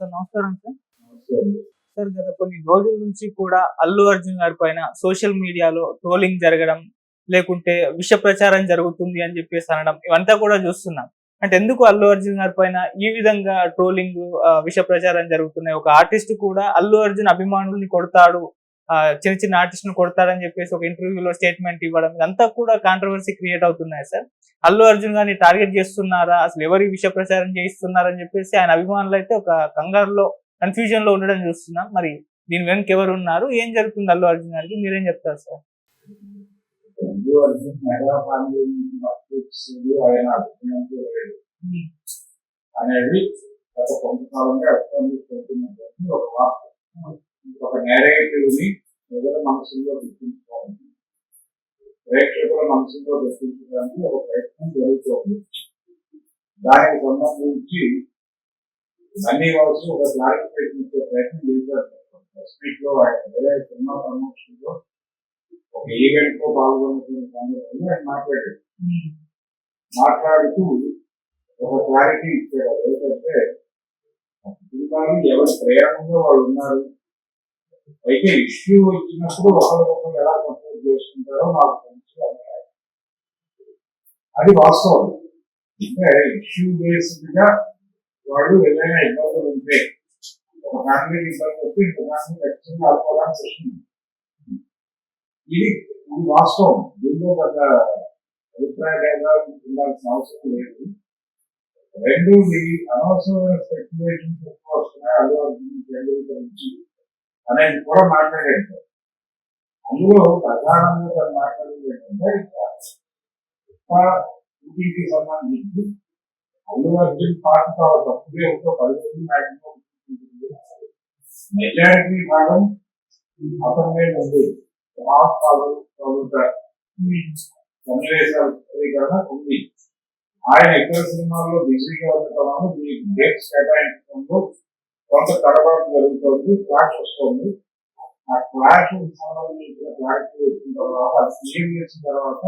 Sir నమస్కారం sir. Sir గత కొన్ని రోజుల నుంచి కూడా అల్లు అర్జున్ గారి పైన సోషల్ మీడియాలో ట్రోలింగ్ జరగడం, లేకుంటే విష ప్రచారం జరుగుతుంది అని చెప్పేసి అనడం ఇవంతా కూడా చూస్తున్నాం. అంటే ఎందుకు అల్లు అర్జున్ గారి పైన ఈ విధంగా ట్రోలింగ్, విష ప్రచారం జరుగుతున్నాయి? ఒక ఆర్టిస్ట్ కూడా అల్లు అర్జున్ అభిమానుల్ని కొడతాడు, చిన్న చిన్న ఆర్టిస్ట్‌ని కొడతాడని చెప్పేసి ఒక ఇంటర్వ్యూలో స్టేట్మెంట్ ఇవ్వడం, ఇదంతా కూడా కాంట్రవర్సీ క్రియేట్ అవుతున్నాయి సార్. అల్లు అర్జున్ గారిని టార్గెట్ చేస్తున్నారా? అసలు ఎవరి విష ప్రచారం చేయిస్తున్నారని చెప్పేసి ఆయన అభిమానులు అయితే ఒక కంగారులో, కన్‌ఫ్యూజన్‌లో ఉండడం చూస్తున్నాం. మరి దీని వెనక ఎవరున్నారు? ఏం జరుగుతుంది అల్లు అర్జున్ గారికి? మీరేం చెప్తారు sir? Allu Arjun mega family నుంచి మద్దతు ఆయన అభిమానులు లేడు అనేది గత కొంతకాలంగా ఎస్టాబ్లిష్ ఒక వార్త, ఒక నేరేటివ్ ని ప్రజల మనసులో గుర్తించుకోవడానికి, ప్రేక్షకుల మనసులో గుర్తించడానికి ఒక ప్రయత్నం జరుగుతోంది. దానికి సంబంధించి అన్ని వలస ఒక క్లారిఫికేషన్ ఇచ్చే ప్రయత్నం చేశారు. స్పీక్ లో ఆయన వేరే సినిమా ప్రమోషన్ లో ఒక ఈవెంట్ లో పాల్గొన్న సందర్భంలో ఆయన మాట్లాడుతూ ఒక క్లారిటీ ఇచ్చారు. ఏంటంటే సినిమాలు ఎవరి ప్రయాణంలో వాళ్ళు ఉన్నారు, అయితే ఇష్యూ వచ్చినప్పుడు ఒకరికొకరు ఎలా సపోర్ట్ చేసుకుంటారో నాకు తెలుసు అన్నారు. అది వాస్తవం. అంటే ఇష్యూ బేస్డ్ గా వాళ్ళు ఏదైనా ఇబ్బందులు ఉంటే, ఒక ఫ్యామిలీకి ఇబ్బంది వస్తే ఇంకో ఫ్యామిలీ ఖచ్చితంగా ఆడుకోవడానికి వస్తుంది. ఇది వాస్తవం. దీంట్లో పెద్ద అభిప్రాయాలు ఉండాల్సిన అవసరం లేదు. రెండు అనవసరమైన స్పెక్యులేషన్స్ ఎక్కువ వస్తున్నాయి అల్లు అర్జున్ గురించి అనేది కూడా మాట్లాడారు. అందులో ప్రధానంగా మాట్లాడేది ఏంటంటే షూటింగ్కి సంబంధించి అల్లు అర్జున్ పాట చాలా తప్పుగా ఒక 10 మ్యాక్సిమం మెజారిటీ భాగం అతని మీద ఉంది. సన్నివేశాల చిత్రీకరణ ఉంది. ఆయన ఇతర సినిమాల్లో బిజీగా ఉండటం, ఈ డేట్స్ కేటాయించడంలో కొంత తడబాటు జరుగుతుంది, క్లాష్ వస్తుంది. ఆ క్లాష్ సంబంధించిన క్లారిటీ వచ్చిన తర్వాత, అది క్లియర్ చేసిన తర్వాత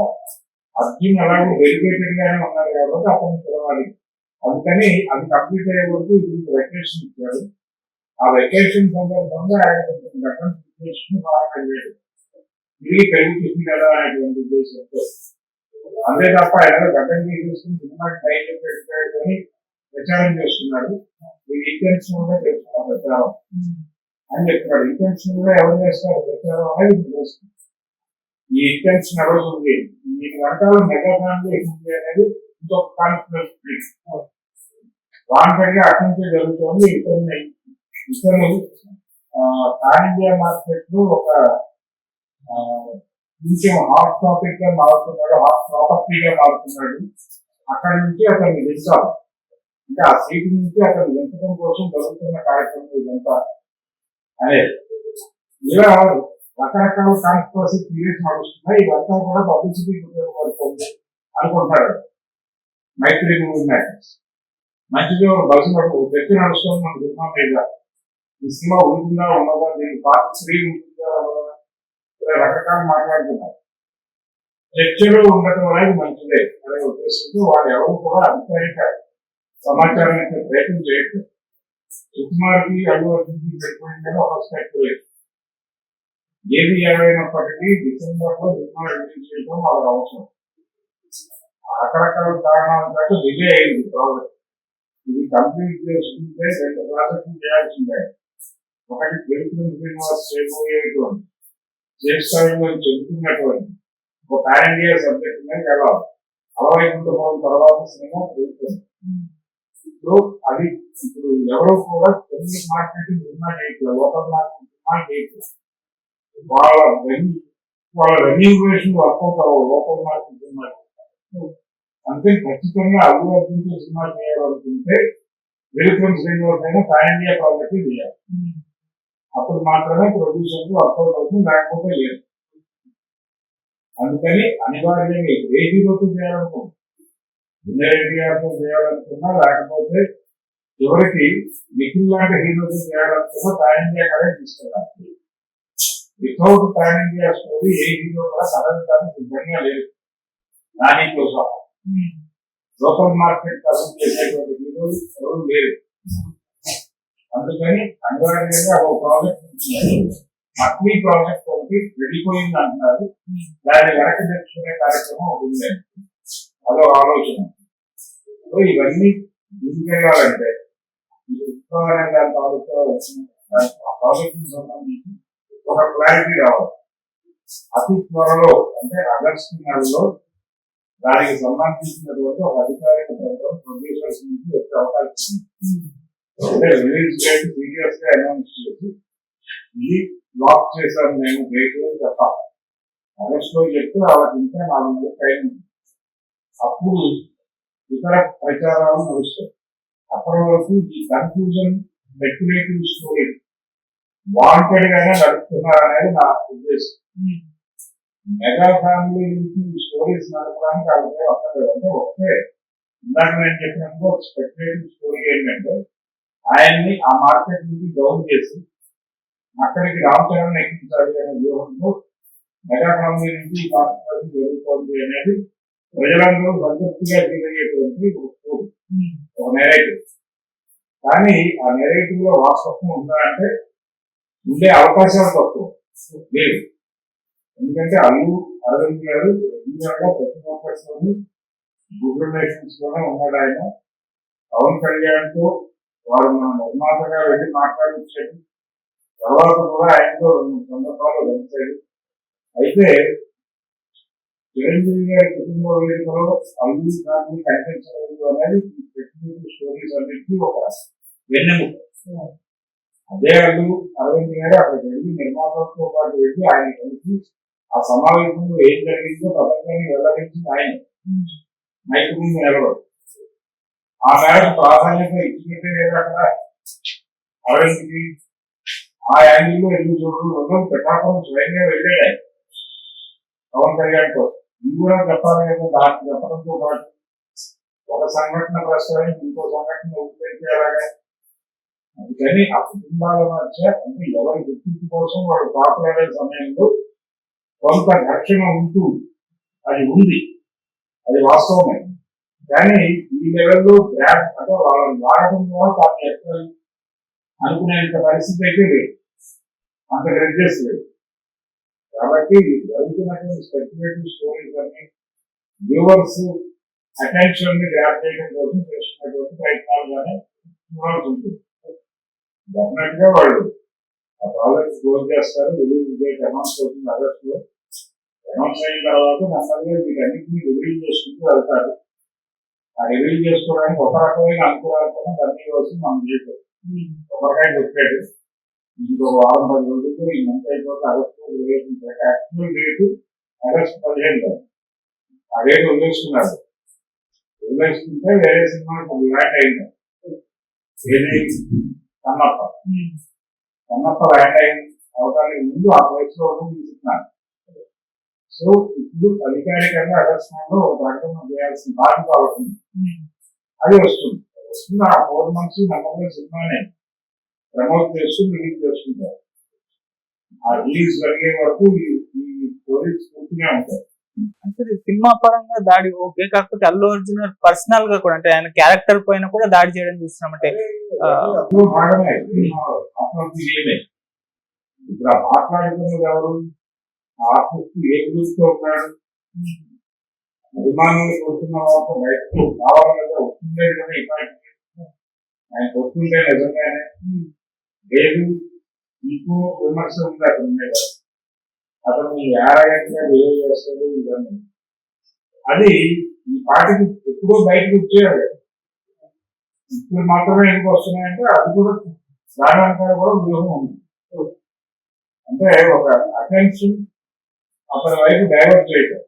అర్జున్ అలాగే డెడికేటెడ్ గానే ఉన్నారు కాబట్టి అతన్ని పిలవాలి. అందుకని అది కంప్లీట్ అయ్యే వరకు ఇప్పుడు వెకేషన్ ఇచ్చాడు. ఆ వెకేషన్ సందర్భంగా ఆయన కొంచెం ఘటన సిచ్యువేషన్ బాగా వెళ్ళాడు. ఇది పెరుగుతుంది కదా అనేటువంటి ఉద్దేశంతో, అంతే తప్ప ఆయన గడ్డం తీసుకుని సినిమాకి టైం పెట్టాడు అని ప్రచారం చేస్తున్నాడు. ఇది ఇంటెన్షన్ కూడా చేస్తున్న ప్రచారం అని చెప్తున్నాడు. ఇంటెన్షన్ కూడా ఎవరు చేస్తారు ప్రచారం అనేది చేస్తుంది. ఈ ఇంటెన్షన్ ఎవరు ఉంది, ఈ వెనకాల మెగా ఫ్యామిలీ ఉంది అనేది ఇంకొక కాన్ఫిడెన్స్ వాంటెడ్ గా అటెంప్ట్ జరుగుతుంది. ఇతను పాన్ ఇండియా మార్కెట్ లో ఒక కొంచెం హాట్ టాపిక్ గా మారుతున్నాడు, హాట్ ప్రాపర్టీగా మారుతున్నాడు. అక్కడి నుంచి అతన్ని దించాలి అంటే ఆ సీట్ నుంచి అతను దించడం కోసం జరుగుతున్న కార్యక్రమం ఇదంతా అనేది. ఇలా రకరకాల కాన్స్పిరసీ థియరీస్ నడుస్తున్నాయి. ఇదంతా కూడా పబ్లిసిటీకి ఉపయోగపడుతుంది అనుకుంటాడు. మైత్రి మూవీ మ్యాటర్స్ మంచిగా బస్సు వ్యక్తి నడుస్తుంది మన సినిమా మీద. ఈ సినిమా ఉంటుందా ఉండదా, దీనికి పార్ట్ 3 ఉంటుందా ఉండదా, రకరకాలు మాట్లాడుతున్నారు. చర్చలో ఉండటం అనేది మంచిదే అనే ఉద్దేశంతో వాళ్ళు ఎవరు కూడా అధికారిక సమాచారం ఇచ్చే ప్రయత్నం చేయట్లేదు. సుకుమార్కి అల్లు అర్జున్కి పెట్టుకుంటే ఒక స్పెక్యులేషన్. ఏది ఏమైనప్పటికీ డిసెంబర్లో సినిమా రిలీజ్ చేయడం వాళ్ళకి అవసరం. రకరకాల కారణాల పాటు డిలే అయింది ప్రాజెక్ట్. ఇది కంప్లీట్ చేసుకుంటే 2 ప్రాజెక్టులు చేయాల్సిందే. ఒకటి తెలుగు శ్రీనివాస్ చేయబోయేటువంటి శ్రేష్ఠాయిలో చెబుతున్నటువంటి ఒక పాన్ ఇండియా సబ్జెక్ట్ మీద వెళ్ళాలి. అలవైకుంఠం తర్వాత సినిమా జరుగుతుంది. ఇప్పుడు అది ఇప్పుడు ఎవరో కూడా తెలుగు మార్కెటింగ్ సినిమా చేయట్లేదు, లోకల్ మార్కెట్ సినిమా చేయట్లేదు. వాళ్ళ రెన్యూవేషన్ వర్కౌట్ అవ్వదు లోకల్ మార్కెట్ సినిమా. అంటే ఖచ్చితంగా అల్లు అర్జున్ సినిమా చేయాలనుకుంటే వెలుగుతున్న శ్రీనివాస్ అయినా పాన్ ఇండియా ప్రాజెక్ట్ చేయాలి. అప్పుడు మాత్రమే ప్రొడ్యూసర్ వర్కౌట్ అవుతుంది, లేకపోతే లేదు. అందుకని అనివార్యంగా ఏ హీరోతో చేయాలనుకున్నా, ఎన్టీఆర్తో చేయాలనుకున్నా, లేకపోతే ఎవరికి నిఖిల్ లాంటి హీరోతో చేయాలనుకున్నా పాన్ ఇండియా కడే తీసుకెళ్ళాలి. వితౌట్ పాన్ ఇండియా స్టోరీ ఏ హీరో కూడా కథించడానికి సిద్ధంగా లేదు. దానితో సహా లోకల్ మార్కెట్ కథం చేసేటువంటి హీరోలు ఎవరు లేరు. అందుకని అనివార్యంగా ఒక ప్రాజెక్ట్ మక్లీ ప్రాజెక్ట్ ఒకటి వెళ్ళిపోయింది అంటున్నారు. దాన్ని వెనక్కి తెచ్చుకునే కార్యక్రమం ఒకటి ఉంది. అదో ఆలోచన. సో ఇవన్నీ ముందుకెళ్ళాలంటే ఈ ఉత్పాదన తాలూకా ప్రాజెక్ట్ సంబంధించి ఒక క్లారిటీ రావాలి. అతి త్వరలో అంటే ఆగస్టు నెలలో దానికి సంబంధించినటువంటి ఒక అధికారిక ప్రకటన ప్రొడ్యూసర్స్ నుంచి వచ్చే అవకాశం ఉంది. అంటే రిలీజ్ డేట్ సీరియస్ గా అనౌన్స్ చేసి ఇది లాక్ చేశారు మేము డేట్ అని చెప్పాలి. ఆగస్టులో చెప్తే వాళ్ళకి ఇంకా 4 నెలల టైం ఉంది. అప్పుడు ఇతర ప్రచారాలు నడుస్తాయి. అప్పటి వరకు ఈ కన్ఫ్యూజన్ స్పెక్యులేటివ్ స్టోరీ వాంటెడ్ గానే నడుపుతున్నారనేది నా ఉద్దేశం. మెగా ఫ్యామిలీ నుంచి ఈ స్టోరీస్ నడపడానికి అలాగే ఒక్కటే అంటే ఒకటే. ఇందాక నేను చెప్పినప్పుడు ఒక స్పెక్యులేటివ్ స్టోరీ ఏంటంటే ఆయన్ని ఆ మార్కెట్ నుంచి డౌన్ చేసి అక్కడికి రామ్ చరణ్ ఎక్కించాలి అనే వ్యూహంలో మెగా ఫ్యామిలీ నుంచి ఈ కాన్స్పిరసీ జరుగుతోంది అనేది ప్రజలందరూ సంతృప్తిగా ఫీల్ అయ్యేటువంటి ఒక స్టోరీ, ఒక నెరేటివ్. కానీ ఆ నెరేటివ్ లో వాస్తవం ఉందా అంటే ఉండే అవకాశాలు తక్కువ లేదు. ఎందుకంటే అల్లు అరవింద్ గారు రెగ్యులర్గా ప్రతి ఒక్కరిలోని గుడ్ రిలేషన్స్ లోనే ఉన్నాడు. ఆయన పవన్ కళ్యాణ్ తో వారు మన నిర్మాతగా వెళ్ళి మాట్లాడించాడు. తర్వాత కూడా ఆయనతో 2 సందర్భాలు కలిశాడు. అయితే చిరంజీవి గారి కుటుంబ వేదికలో అల్లు గారిని కనిపించలేదు అనేది ఈ స్పెక్యులేటివ్ స్టోరీస్ అన్నింటినీ ఒక వెన్నెముక. అదే అల్లు అరవింద్ గారు అక్కడికి వెళ్ళి నిర్మాతలతో పాటు వెళ్ళి ఆయన కలిసి ఆ సమావేశంలో ఏం జరిగిందో ప్రపంచాన్ని వెల్లడించింది ఆయన మైకు ముందు నిలబడు. ఆ మేరకు ప్రాధాన్యత ఇచ్చినట్టే లేదా అక్కడ అరవింద్కి ఆ యాంగిల్లో ఎందుకు చూడడం ప్రకాశం స్వయంగా వెళ్ళాడు ఆయన పవన్ కళ్యాణ్తో. ఇది కూడా చెప్పాలి కదా. దాన్ని చెప్పడంతో పాటు ఒక సంఘటన ప్రస్తావించి ఇంకో సంఘటన ఉపయోగించేలాగా. అందుకని ఆ కుటుంబాల మధ్య అంటే ఎవరి గుర్తింపు కోసం వాడు పాపులర్ సమయంలో కొంత ఘర్షణ ఉంటూ అది ఉంది, అది వాస్తవమే. కానీ ఈ లెవెల్లో గ్రాప్ అంటే వాళ్ళని వాడడం ద్వారా తాను ఎక్కడ అనుకునేంత పరిస్థితి అయితే లేదు, అంత గ్రెడ్జెస్ లేదు. కాబట్టి జరుగుతున్నటువంటి స్పెక్యులేటివ్ స్టోరీస్ అన్ని వ్యూవర్స్ అటెన్షన్ ని గ్రాప్ చేయడం కోసం చేస్తున్నటువంటి ప్రయత్నాలుగానే చూడాల్సి ఉంటుంది. డెఫినెట్ గా వాళ్ళు ఆ ప్రాజెక్ట్ క్లోజ్ చేస్తారు. రిలీజ్ డేట్ అనౌన్స్ అవుతుంది ఆగస్టులో. అనౌన్స్ అయిన తర్వాత నెమ్మదిగా వీటన్నింటినీ రివీల్ చేసుకుంటూ వెళ్తారు. ఆ రివీల్ చేసుకోవడానికి ఒక రకమైన అనుకూలంగా దాన్ని కోసం మనం చేశారు. ఒకరికాయ చెప్పాడు ఇంకో 6-10 రోజుల్లో ఈ మంత్ అయిపోతే ఆగస్టు వదిలేసింటారు. Actual date August 15. ఆ డేట్ వదిలేస్తున్నారు. వదిలేస్తుంటే వేరే సినిమా ల్యాండ్ అయింది. ఏది కన్నప్ప ల్యాండ్ అయిన అవడానికి ముందు ఆ ప్లేస్ లో తీసుకున్నారు. సో ఇప్పుడు అధికారికంగా ఆగస్టులో ఒక ప్రకటన చేయాల్సిన బాధ్యత అవుతుంది. అది వస్తుంది. ఆ 4 months నమ్మకం సినిమానే ప్రమోట్ చేస్తూ రిలీజ్ చేసుకుంటారు. ఆ రిలీజ్ జరిగే వరకు ఈ స్టోరీస్ పూర్తిగా ఉంటాయి. అంటే సినిమా పరంగా దాడి ఓకే, కాకపోతే అల్లు అర్జున్ పర్సనల్ గా కూడా అంటే ఆయన క్యారెక్టర్ పైన కూడా దాడి చేయడం చూస్తున్నాం. అంటే భాగమే ఇప్పుడు ఆ మాట్లాడుతున్నది ఎవరు? ఆర్టిస్ట్ ఏ గ్రూప్ తో ఉన్నాడు? అభిమానులు కొడుతున్న వాళ్ళతో బయటకు కావాలి కదా, వస్తుండే కదా. ఇలాంటి ఆయన వస్తుంటే నిజంగానే లేదు ఇంకో విమర్శ ఉంది అతని మీద. అతను ఏరగంటగా బిహేవ్ చేస్తాడు ఇవన్నీ. అది ఈ పార్టీకి ఎప్పుడో బయటకు వచ్చేయాలి. ఇప్పుడు మాత్రమే ఎందుకు వస్తున్నాయంటే అది కూడా దాని కూడా వ్యూహం ఉంది. అంటే ఒక అటెన్షన్ అతని వైపు డైవర్ట్ చేయటం,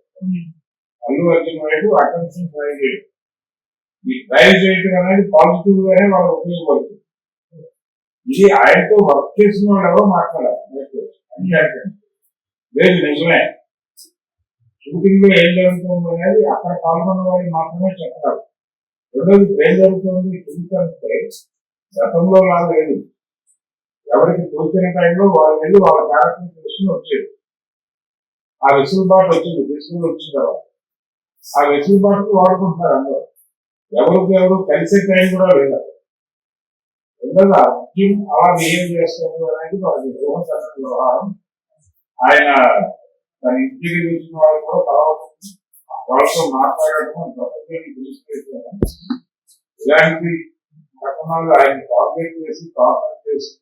అల్లు అర్జున్ వైపు అటెన్షన్ డ్రైవ్ చేయడం. ఈ డ్రైవ్ చేయటం అనేది పాజిటివ్ గానే వాళ్ళు ఉపయోగపడుతుంది. ఇది ఆయనతో వర్క్ చేసిన వాళ్ళు ఎవరో మాట్లాడాలి లేదు నిజమే. షూటింగ్ లో ఏం జరుగుతుంది అనేది అక్కడ పాల్గొన్న వాళ్ళు మాత్రమే చెప్పాలి. రెండోది ఏం జరుగుతుంది చూస్తుంటే గతంలో లేదు. ఎవరికి తోచిన టైంలో వాళ్ళు వెళ్ళి వాళ్ళ క్యారెక్టర్ తెలుసుకుని వచ్చేది. ఆ వెసులుబాటు వచ్చింది. తీసుకుని వచ్చిన తర్వాత ఆ వెసులుబాటు వాడుకుంటున్నారు అందరూ. ఎవరికి ఎవరు కలిసే టైం కూడా లేదు. బికాజ్ అర్జున్ అలా బిహేవ్ చేస్తారు అనేది వాళ్ళకి ఊహకరణ వ్యవహారం. ఆయన తన ఇంటికి వచ్చిన వాళ్ళు కూడా తర్వాత వాళ్ళతో మాట్లాడటం ప్రపంచాన్ని తెలిసిపోయారు. ఇలాంటి ఘటనలు ఆయన టార్గెట్ చేసి టార్గెట్ చేసి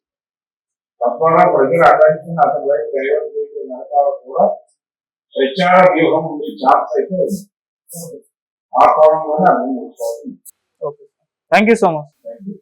తద్వారా ప్రజల అటెన్షన్ అతని వైపు డైవర్ట్ చేసే వెనకాల కూడా ప్రచార వ్యూహం ఉండే ఛాన్స్ అయితే ఆ కోణంలోనే అర్థం చేసుకోవాలి. Okay, thank you so much. Thank you.